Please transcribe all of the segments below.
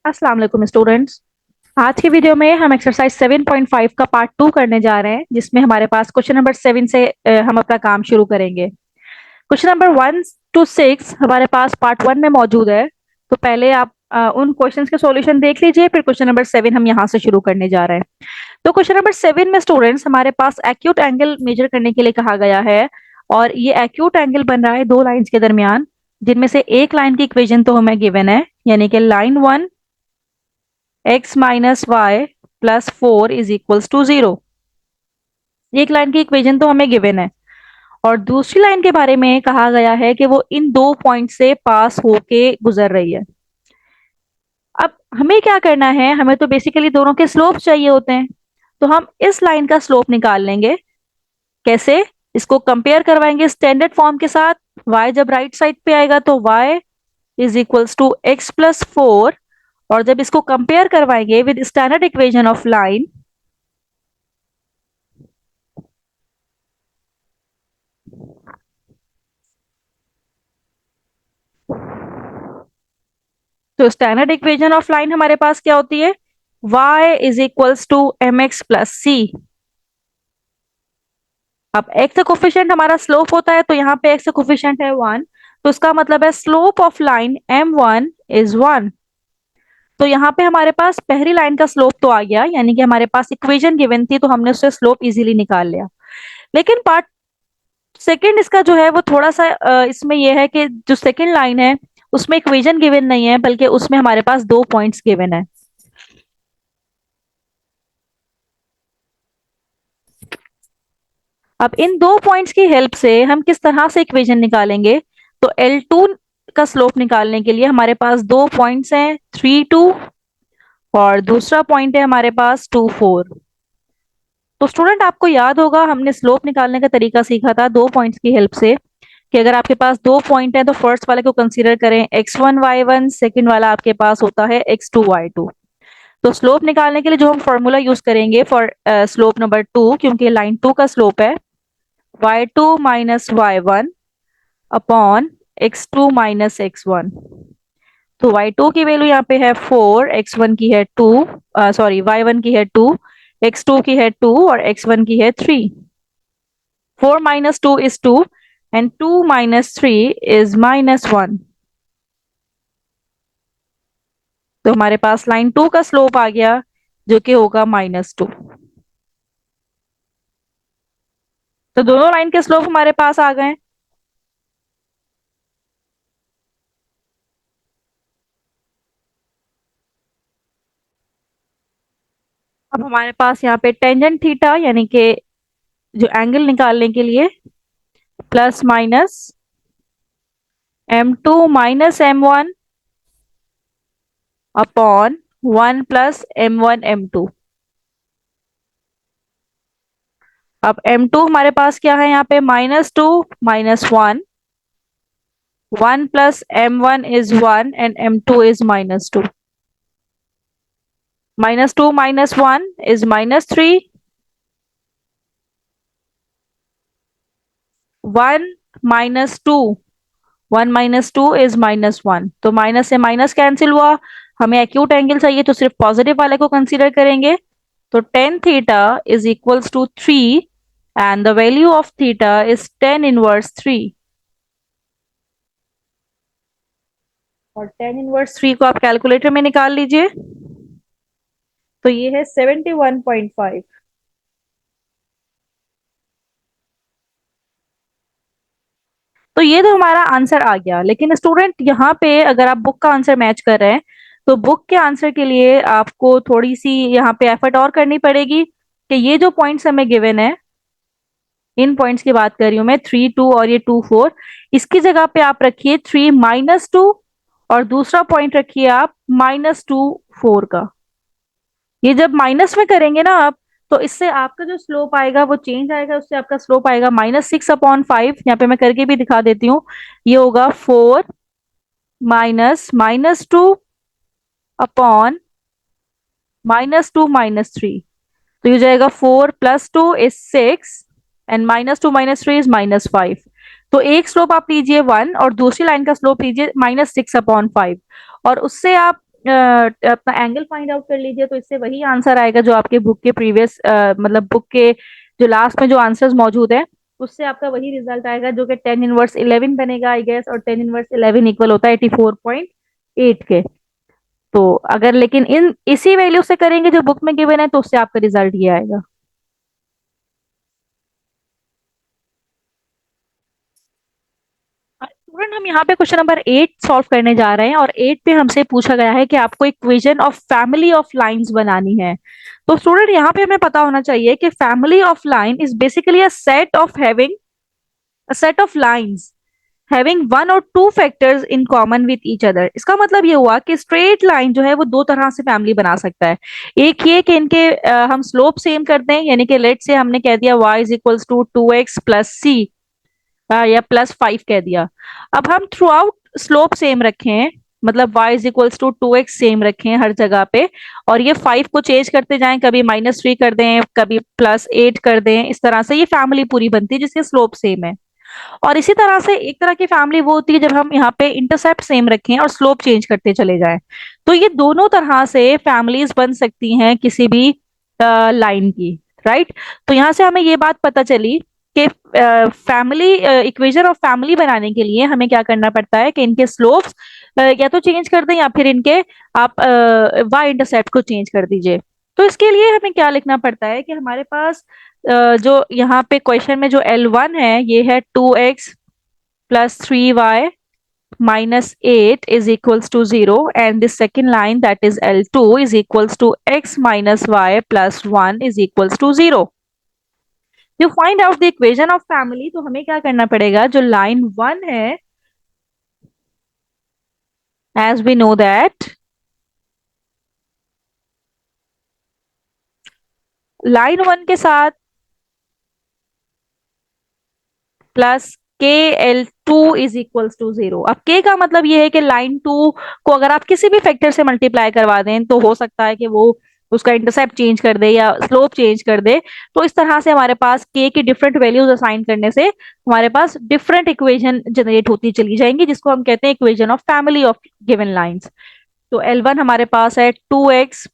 अस्सलाम वालेकुम स्टूडेंट्स। आज की वीडियो में हम एक्सरसाइज 7.5 का पार्ट 2 करने जा रहे हैं, जिसमें हमारे पास क्वेश्चन नंबर 7 से हम अपना काम शुरू करेंगे। क्वेश्चन नंबर 1 to 6 हमारे पास पार्ट 1 में मौजूद है। तो पहले आप उन क्वेश्चंस के सॉल्यूशन देख लीजिए, फिर क्वेश्चन नंबर 7 हम यहाँ से शुरू करने जा रहे हैं। तो क्वेश्चन नंबर 7 में स्टूडेंट्स हमारे पास एक्यूट एंगल मेजर करने के लिए कहा गया है। और ये एक्यूट एंगल बन रहा है दो लाइंस के दरमियान, जिनमें से एक लाइन की इक्वेशन तो हमें गिवन है, यानी कि line 1 x minus y plus 4 = 0। एक लाइन की इक्वेशन तो हमें गिवन है। और दूसरी लाइन के बारे में कहा गया है कि वो इन दो पॉइंट से पास होके गुजर रही है। अब हमें क्या करना है, हमें तो बेसिकली दोनों के स्लोप चाहिए होते हैं। तो हम इस लाइन का स्लोप निकाल लेंगे। कैसे? इसको कंपेयर करवाएंगे स्टैंडर्ड फॉर्म के साथ। y जब राइट साइड पे आएगा तो y = x+4। और जब इसको कंपेयर करवाएंगे with standard equation of line, तो स्टैंडर्ड इक्वेशन ऑफ लाइन हमारे पास क्या होती है? y = mx+c। अब x का कोफिशिएंट हमारा स्लोप होता है, तो यहाँ पे x का कोफिशिएंट है 1। तो इसका मतलब है स्लोप ऑफ लाइन m1 = 1। तो यहाँ पे हमारे पास पहली लाइन का स्लोप तो आ गया, यानी कि हमारे पास इक्वेशन गिवन थी, तो हमने उससे स्लोप इजीली निकाल लिया। लेकिन पार्ट सेकंड इसका जो है वो थोड़ा सा इसमें यह है कि जो सेकंड लाइन है उसमें इक्वेशन गिवन नहीं है, बल्कि उसमें हमारे पास दो पॉइंट्स गिवन है। अब इन दो पॉइंट्स की हेल्प से हम किस तरह से इक्वेशन निकालेंगे? तो L2 का स्लोप निकालने के लिए हमारे पास दो पॉइंट्स हैं, 3 2, और दूसरा पॉइंट है हमारे पास 2 4। तो स्टूडेंट आपको याद होगा हमने स्लोप निकालने का तरीका सीखा था दो पॉइंट्स की हेल्प से, कि अगर आपके पास दो पॉइंट है तो फर्स्ट वाले को कंसीडर करें x1 y1, सेकंड वाला आपके पास होता है x2 y2। तो स्लोप निकालने के लिए जो हम फॉर्मूला यूज करेंगे फॉर स्लोप नंबर 2, क्योंकि लाइन 2 का स्लोप है y2 - y1 upon x2 - x1। तो y2 की वैल्यू यहाँ पे है 4, x1 की है 2, सॉरी y1 की है 2, x2 की है 2 और x1 की है 3। 4 - 2 = 2 एंड 2 - 3 = -1। तो हमारे पास लाइन 2 का स्लोप आ गया, जो कि होगा -2। तो दोनों लाइन के स्लोप हमारे पास आ गए। अब हमारे पास यहाँ पे टेंजेंट थीटा, यानी कि जो एंगल निकालने के लिए plus minus m2 - m1 upon 1 + m1 m2। अब m2 हमारे पास क्या है यहाँ पे? -2 -1। 1 + m1 = 1 and m2 is -2। -2 - 1 is -3। 1 - 2, 1 - 2 is -1। तो माइनस से माइनस कैंसिल हुआ। हमें एक्यूट एंगल चाहिए तो सिर्फ पॉजिटिव वाले को कंसीडर करेंगे। तो tan theta is equals to 3 and the value of theta is 10 - 3। और 10 - 3 को आप कैलकुलेटर में निकाल लीजिए। तो ये है 71.5। तो ये तो हमारा आंसर आ गया। लेकिन स्टूडेंट यहाँ पे अगर आप बुक का आंसर मैच कर रहे हैं, तो बुक के आंसर के लिए आपको थोड़ी सी यहाँ पे एफर्ट और करनी पड़ेगी, कि ये जो पॉइंट्स हमें गिवन है, इन पॉइंट्स की बात कर रही हूँ मैं, 3 2 और ये 2 4, इसकी जगह पे आप रखिए 3 - 2, और दूसरा पॉइंट रखिए आप -2 4 का। ये जब माइनस में करेंगे ना आप, तो इससे आपका जो स्लोप आएगा वो चेंज आएगा, उससे आपका स्लोप आएगा -6/5। यहाँ पे मैं करके भी दिखा देती हूँ। ये होगा 4 माइनस -2/-2 - 3। तो ये जाएगा 4 + 2 is 6 एंड -2 - 3 is -5। तो एक स्लोप आप लीजिए 1 और दूसरी लाइन का स्लोप लीजिए -6/5, और उससे आप अपना एंगल फाइंड आउट कर लीजिए, तो इससे वही आंसर आएगा जो आपके बुक के प्रीवियस मतलब बुक के जो लास्ट में जो आंसर्स मौजूद है उससे आपका वही रिजल्ट आएगा, जो कि 10 इनवर्स 11 बनेगा आई गेस, और 10 इनवर्स 11 इक्वल होता है 84.8 के। तो अगर लेकिन इन इसी वैल्यू से करेंगे जो बुक में गिवन है तो उससे आपका रिजल्ट ये आएगा। स्टूडेंट, हम यहाँ पे क्वेश्चन नंबर 8 सॉल्व करने जा रहे हैं, और 8 पे हमसे पूछा गया है कि आपको equation of family of lines बनानी है। तो स्टूडेंट, यहाँ पे हमें पता होना चाहिए कि family of line is basically a set of having a set of lines having one or two factors in common with each other. इसका मतलब ये हुआ कि स्ट्रेट लाइन जो है वो दो तरह से फैमिली बना सकता है। एक ये कि इनके हम स्लोप सेम करते हैं, यानी कि लेट से हमने कह दिया y is equals to 2x plus C, या +5 कह दिया। अब हम थ्रू आउट स्लोप सेम रखें, मतलब y is equals to 2x same रखें हर जगह पे, और ये 5 को चेंज करते जाएं, कभी -3 कर दें, कभी +8 कर दें, इस तरह से ये फैमिली पूरी बनती है जिसके स्लोप सेम है। और इसी तरह से एक तरह की फैमिली वो होती है जब हम यहाँ पे इंटरसेप्ट सेम रखें और स्लोप चेंज करते चले जाएं। तो ये दोनों तरह से फैमिलीज बन सकती हैं किसी भी लाइन की, राइट। तो यहाँ से हमें ये बात पता चली कि फैमिली इक्वेशन ऑफ फैमिली बनाने के लिए हमें क्या करना पड़ता है कि इनके स्लोप्स या तो चेंज कर दें, या फिर इनके आप वाई इंटरसेप्ट को चेंज कर दीजिए। तो इसके लिए हमें क्या लिखना पड़ता है कि हमारे पास जो यहाँ पे क्वेश्चन में जो L1 है ये है 2x plus 3y minus 8 is equals to 0, and the second line, that is L2, is equals to x minus y plus 1 is equals to 0। to find out the equation of family, तो हमें क्या करना पड़ेगा, जो line 1 है, as we know that line 1 के साथ plus के L2 इज इक्वल्स टू 0। अब के का मतलब ये है कि लाइन 2 को अगर आप किसी भी फैक्टर से मल्टीप्लाई करवा दें तो हो सकता है कि वो उसका इंटरसेप्ट चेंज कर दे या स्लोप चेंज कर दे। तो इस तरह से हमारे पास के की डिफरेंट वैल्यूज असाइन करने से हमारे पास डिफरेंट इक्वेशन जनरेट होती चली जाएंगी, जिसको हम कहते हैं equation of family of given lines. तो L1 हमारे पास है 2x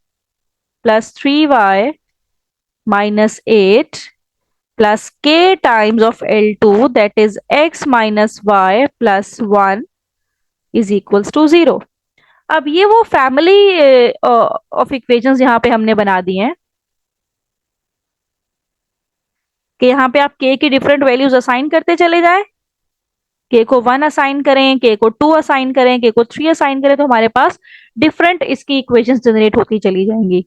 plus 3y minus 8 plus k times of L2, that is x minus y plus 1 is equals to 0। अब ये वो फैमिली ऑफ इक्वेशंस यहाँ पे हमने बना दी हैं कि यहाँ पे आप k की डिफरेंट वैल्यूज असाइन करते चले जाएं, k को 1 असाइन करें, k को 2 असाइन करें, k को 3 असाइन करें, तो हमारे पास डिफरेंट इसकी इक्वेशंस जनरेट होती चली जाएंगी।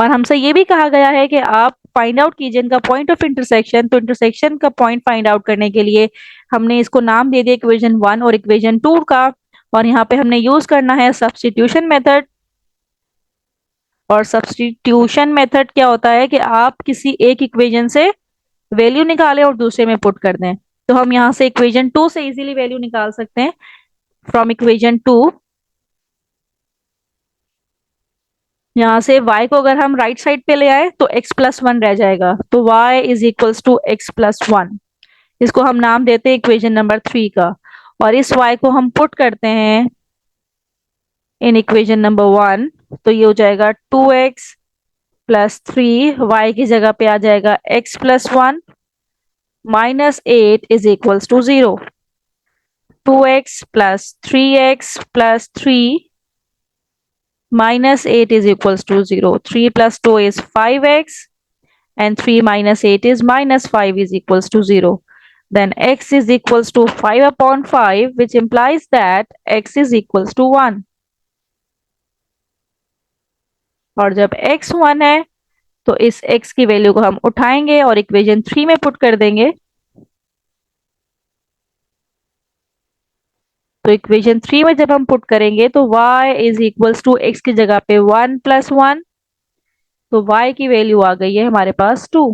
और हमसे ये भी कहा गया है कि आप फाइंड आउट कीजिए इनका पॉइंट ऑफ इंटरसेक्शन। तो इंटरसेक्शन का पॉइंट फाइंड आउट करने के लिए हमने इसको नाम दे दिया इक्वेशन 1 और इक्वेशन 2 का, और यहाँ पे हमने यूज करना है सब्स्टिट्यूशन मेथड। और सब्स्टिट्यूशन मेथड क्या होता है कि आप किसी एक इक्वेशन से वैल्यू निकालें और दूसरे में पुट कर दें। तो हम यहाँ से इक्वेशन 2 से इजीली वैल्यू निकाल सकते हैं। फ्रॉम इक्वेशन 2, यहाँ से y को अगर हम राइट साइड पे ले आए तो x प्लस 1 रह जाएगा, तो y is equals to x plus 1। इसको हम नाम देते हैं इक्वेशन नंबर 3 का, और इस y को हम पुट करते हैं इन इक्वेशन नंबर 1। तो ये हो जाएगा 2x प्लस 3, y की जगह पे आ जाएगा x plus 1 minus 8 is equals to 0। 2x plus 3x plus 3 minus 8 is equals to 0। 3 plus 2 is 5x, and 3 minus 8 is minus 5 is equals to 0। Then x is equals to 5 upon 5, which implies that x is equals to 1। और जब x 1 है तो इस x की value को हम उठाएंगे और इक्वेशन 3 में पुट कर देंगे। तो इक्वेशन 3 में जब हम पुट करेंगे तो y is equals to x की जगह पे 1 प्लस 1, तो y की वैल्यू आ गई है हमारे पास 2।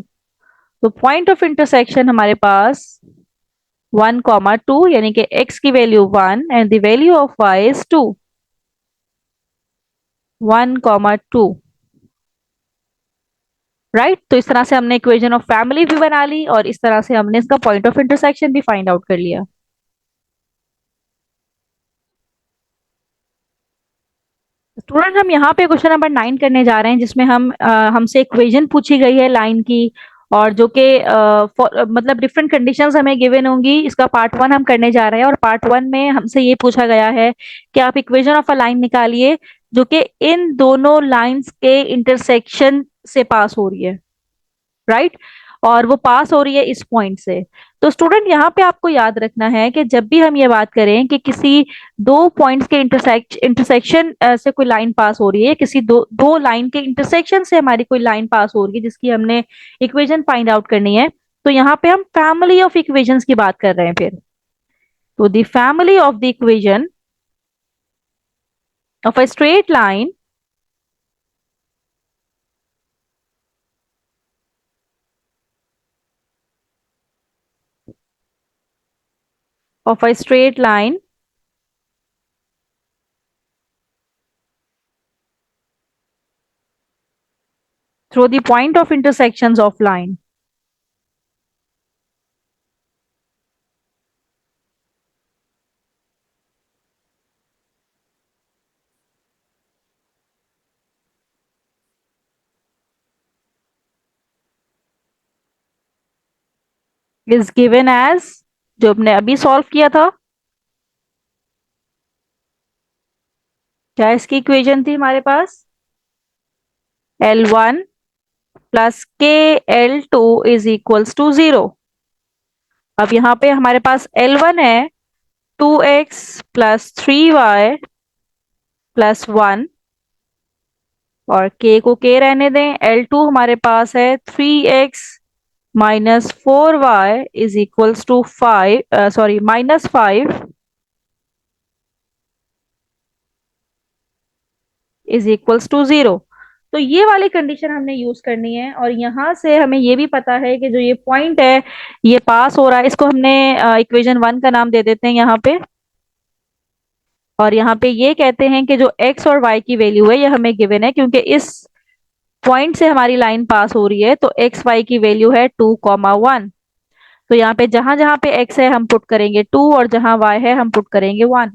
तो पॉइंट ऑफ इंटरसेक्शन हमारे पास 1,2, यानी कि x की value 1 and the value of y is 2। 1,2, right. तो इस तरह से हमने इक्वेशन ऑफ फैमिली भी बना ली और इस तरह से हमने इसका पॉइंट ऑफ इंटरसेक्शन भी फाइंड आउट कर लिया। स्टूडेंट हम यहाँ पे क्वेश्चन नंबर 9 करने जा रहे हैं, जिसमें हमसे इक्वेशन पूछी गई है लाइन की, और जो कि मतलब डिफरेंट कंडीशंस हमें गिवन होंगी। इसका पार्ट 1 हम करने जा रहे हैं, और पार्ट 1 में हमसे ये पूछा गया है कि आप इक्वेशन ऑफ अ लाइन निकालिए जो कि इन दोनों लाइंस के इंटरसेक्शन से पास हो रही है, राइट। और वो पास हो रही है इस पॉइंट से। तो स्टूडेंट यहाँ पे आपको याद रखना है कि जब भी हम ये बात करें कि किसी दो पॉइंट्स के इंटरसेक्शन से कोई लाइन पास हो रही है, किसी दो दो लाइन के इंटरसेक्शन से हमारी कोई लाइन पास हो रही है जिसकी हमने इक्वेशन फाइंड आउट करनी है, तो यहाँ पे हम फैमिली ऑफ इक्वेशंस की बात कर रहे हैं फिर। तो the family of the equation of a straight line of a straight line through the point of intersections of line is given as, जो हमने अभी सॉल्व किया था, क्या इसकी इक्वेशन थी हमारे पास, L1 प्लस के L2 इज इक्वल्स टू 0। अब यहाँ पे हमारे पास L1 है 2x प्लस 3y प्लस 1, और k को k रहने दें। L2 हमारे पास है 3x minus 4y is equals to 5, sorry -5 is equals to 0। तो ये वाली कंडीशन हमने यूज करनी है, और यहां से हमें ये भी पता है कि जो ये पॉइंट है ये पास हो रहा है, इसको हमने इक्वेशन 1 का नाम दे देते हैं यहाँ पे। और यहाँ पे ये कहते हैं कि जो x और y की वैल्यू है ये हमें गिवन है, क्योंकि इस पॉइंट से हमारी लाइन पास हो रही है, तो x y की वैल्यू है 2,1। तो यहाँ पे जहां जहां पे x है हम पुट करेंगे 2, और जहां y है हम पुट करेंगे 1।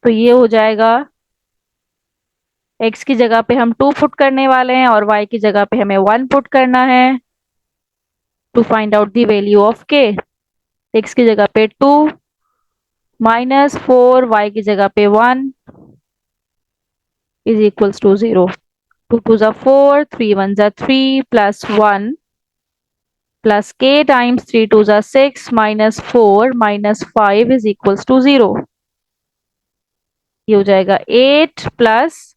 तो ये हो जाएगा, x की जगह पे हम 2 पुट करने वाले हैं, और y की जगह पे हमें 1 पुट करना है to find out the value of k। x की जगह पे 2 -4, y की जगह पे 1 इज इक्वल्स टू 0। 2 2 जा 4, 3 1 जा 3 प्लस 1 प्लस k टाइम्स 3 2 जा 6 -4 -5 इज इक्वल्स टू 0। ये हो जाएगा 8 plus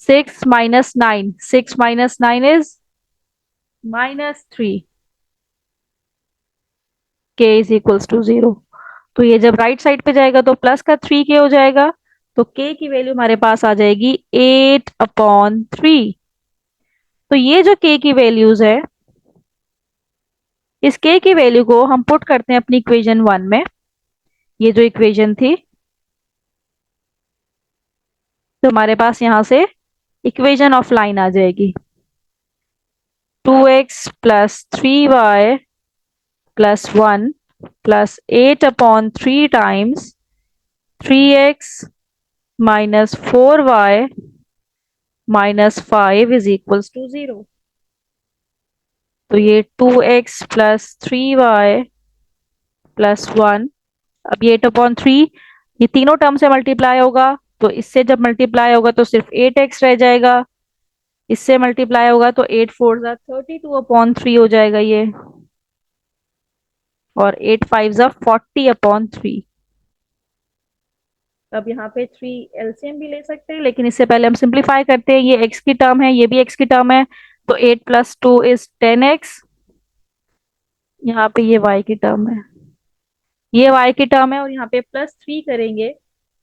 6 -9, 6 -9 is -3, k is equals to 0। तो ये जब राइट साइड पे जाएगा तो प्लस का 3k हो जाएगा, तो k की वैल्यू हमारे पास आ जाएगी 8/3। तो ये जो k की वैल्यूज है, इस k की वैल्यू को हम पुट करते हैं अपनी इक्वेशन 1 में। ये जो इक्वेशन थी, तो हमारे पास यहाँ से इक्वेशन ऑफ लाइन आ जाएगी 2x plus 3y plus 1 plus 8/3 times 3x minus 4y -5 is equals to 0। तो ये 2x प्लस 3y प्लस 1, अब ये 8/3 ये तीनों टर्म से मल्टीप्लाई होगा, तो इससे जब मल्टीप्लाई होगा तो सिर्फ 8x रह जाएगा, इससे मल्टीप्लाई होगा तो 8 4 जा 32/3 हो जाएगा ये, और 8 5 जा 40/3। अब यहाँ पे 3 एलसीएम भी ले सकते हैं, लेकिन इससे पहले हम सिंप्लीफाई करते हैं। ये x की टर्म है, ये भी x की टर्म है, तो 8 + 2 इज 10x। यहाँ पे ये y की टर्म है, ये y की टर्म है, और यहाँ पे +3 करेंगे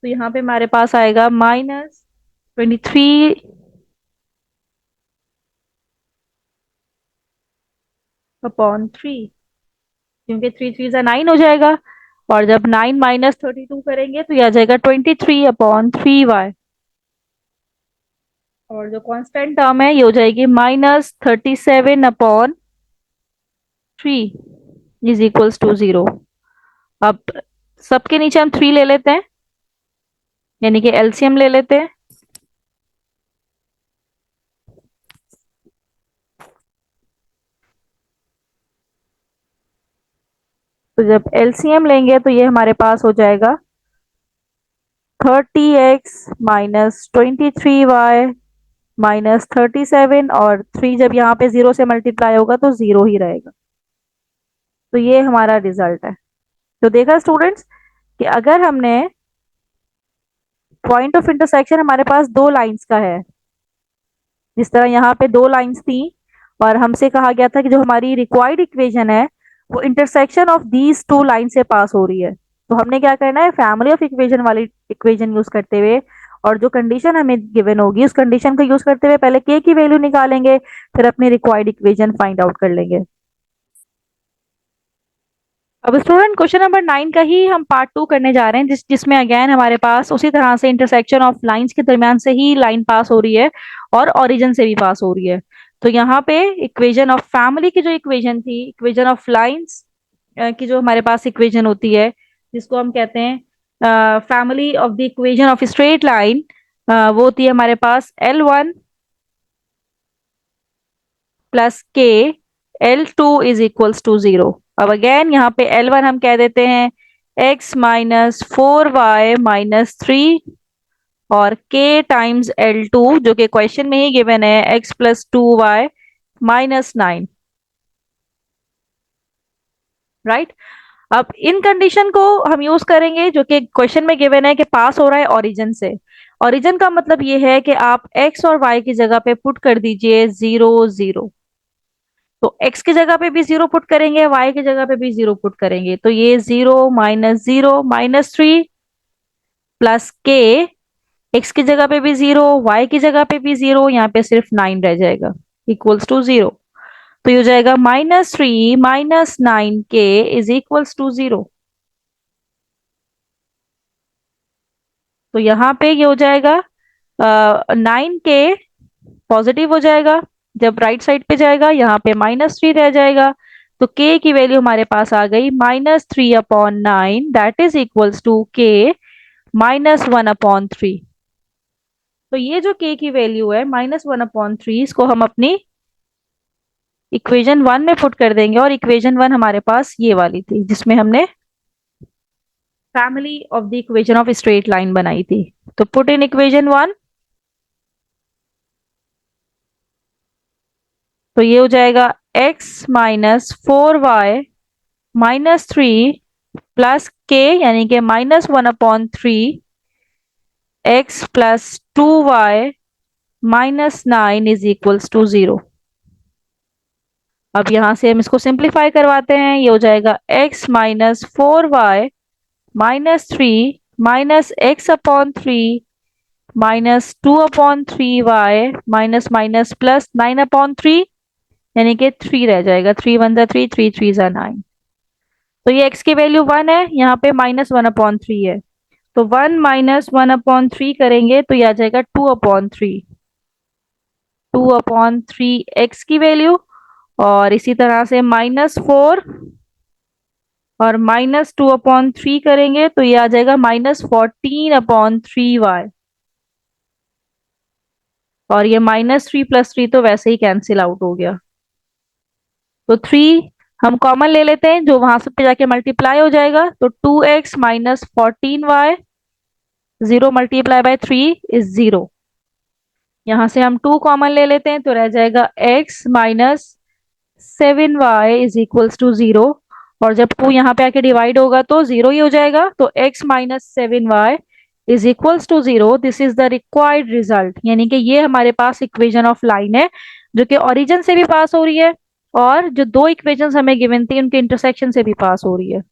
तो यहाँ पे हमारे पास आएगा -23/3, क्योंकि 3 3 जा 9 हो जाएगा, और जब 9 -32 करेंगे तो यह आ जाएगा 23/3y। और जो कांस्टेंट टर्म है ये हो जाएगी -37/3। 3 इज इक्वल्स टू 0। अब सबके नीचे हम 3 ले लेते हैं, यानी कि एलसीएम ले लेते हैं। तो जब एलसीएम लेंगे तो ये हमारे पास हो जाएगा 30x माइनस 23y माइनस 37, और 3 जब यहाँ पे 0 से मल्टीप्लाई होगा तो 0 ही रहेगा। तो ये हमारा रिजल्ट है। तो देखा स्टूडेंट्स कि अगर हमने पॉइंट ऑफ इंटरसेक्शन हमारे पास दो लाइंस का है, जिस तरह यहाँ पे दो लाइंस थी और हमसे कहा गया था कि जो हमारी रिक्वायर्ड इक्वेशन है वो intersection of these two line से पास हो रही है, तो हमने क्या करना है, फैमिली ऑफ इक्वेशन वाली इक्वेशन यूज करते हुए और जो कंडीशन हमें गिवन होगी उस कंडीशन को यूज करते हुए पहले के की वैल्यू निकालेंगे, फिर अपनी रिक्वायर्ड इक्वेशन फाइंड आउट कर लेंगे। अब स्टूडेंट क्वेश्चन नंबर 9 का ही हम पार्ट 2 करने जा रहे हैं, जिसमें अगेन हमारे पास उसी तरह से इंटरसेक्शन ऑफ लाइंस के दरमियान से ही लाइन पास हो रही है और ओरिजिन से भी पास हो रही है। तो यहाँ पे इक्वेशन ऑफ फैमिली की जो इक्वेशन थी, इक्वेशन ऑफ लाइंस की जो हमारे पास इक्वेशन होती है, जिसको हम कहते हैं family of the equation of straight line, वो होती है हमारे पास L1 प्लस के L2 इज इक्वल्स टू 0। अब अगेन यहाँ पे L1 हम कह देते हैं x माइनस 4y माइनस 3 और k टाइम्स L2 जो कि क्वेश्चन में ही गिवन है x plus 2y minus 9, right. अब इन कंडीशन को हम यूज करेंगे जो कि क्वेश्चन में गिवन है कि पास हो रहा है ओरिजिन से। ओरिजिन का मतलब ये है कि आप x और y की जगह पे पुट कर दीजिए 0 0। तो x की जगह पे भी 0 पुट करेंगे, y की जगह पे भी 0 पुट करेंगे, तो ये 0 माइनस 3 प्लस के, x की जगह पे भी 0, y की जगह पे भी 0, यहाँ पे सिर्फ 9 रह जाएगा इक्वल्स टू 0। तो ये हो जाएगा -3 minus 9k is equals to 0। तो यहाँ पे ये हो जाएगा 9k पॉजिटिव हो जाएगा, जब राइट साइड पे जाएगा यहाँ पे -3 रह जाएगा। तो k की वैल्यू हमारे पास आ गई -3/9, that is equals to k -1/3। तो ये जो k की वैल्यू है -1/3, इसको हम अपनी इक्वेशन 1 में पुट कर देंगे, और इक्वेशन 1 हमारे पास ये वाली थी जिसमें हमने family of the equation of straight line बनाई थी। तो पुट इन इक्वेशन 1, तो ये हो जाएगा x minus 4y minus 3 plus के, यानी कि -1/3 x plus 2y minus 9 is equals to 0। अब यहां से हम इसको सिंप्लीफाई करवाते हैं, ये हो जाएगा x minus 4y minus 3 minus x/3 minus 2/3y minus minus plus 9/3, यानी कि 3 रह जाएगा, 3 1 3 3 3 9। तो ये x की वैल्यू 1 है, यहाँ पे -1/3 है, तो 1 माइनस 1/3 करेंगे तो ये आ जाएगा 2/3, 2/3 x की वैल्यू, और इसी तरह से -4 और -2/3 करेंगे तो ये आ जाएगा -14/3y, और ये -3 प्लस 3 तो वैसे ही कैंसिल आउट हो गया। तो 3 हम कॉमन ले लेते हैं, जो वहां से पे जाके मल्टीप्लाई हो जाएगा, तो 2x minus 14y, 0 multiply by 3 is 0। यहां से हम 2 कॉमन ले लेते हैं तो रह जाएगा x minus 7y is equals to 0, और जब 2 यहाँ पे आके डिवाइड होगा तो 0 ही हो जाएगा, तो x minus 7y is equals to 0। This is the required result, यानी कि ये हमारे पास इक्वेशन ऑफ लाइन है जो कि ओरिजिन से भी पास हो रही है और जो दो इक्वेशंस हमें गिवन थी उनके इंटरसेक्शन से भी पास हो रही है।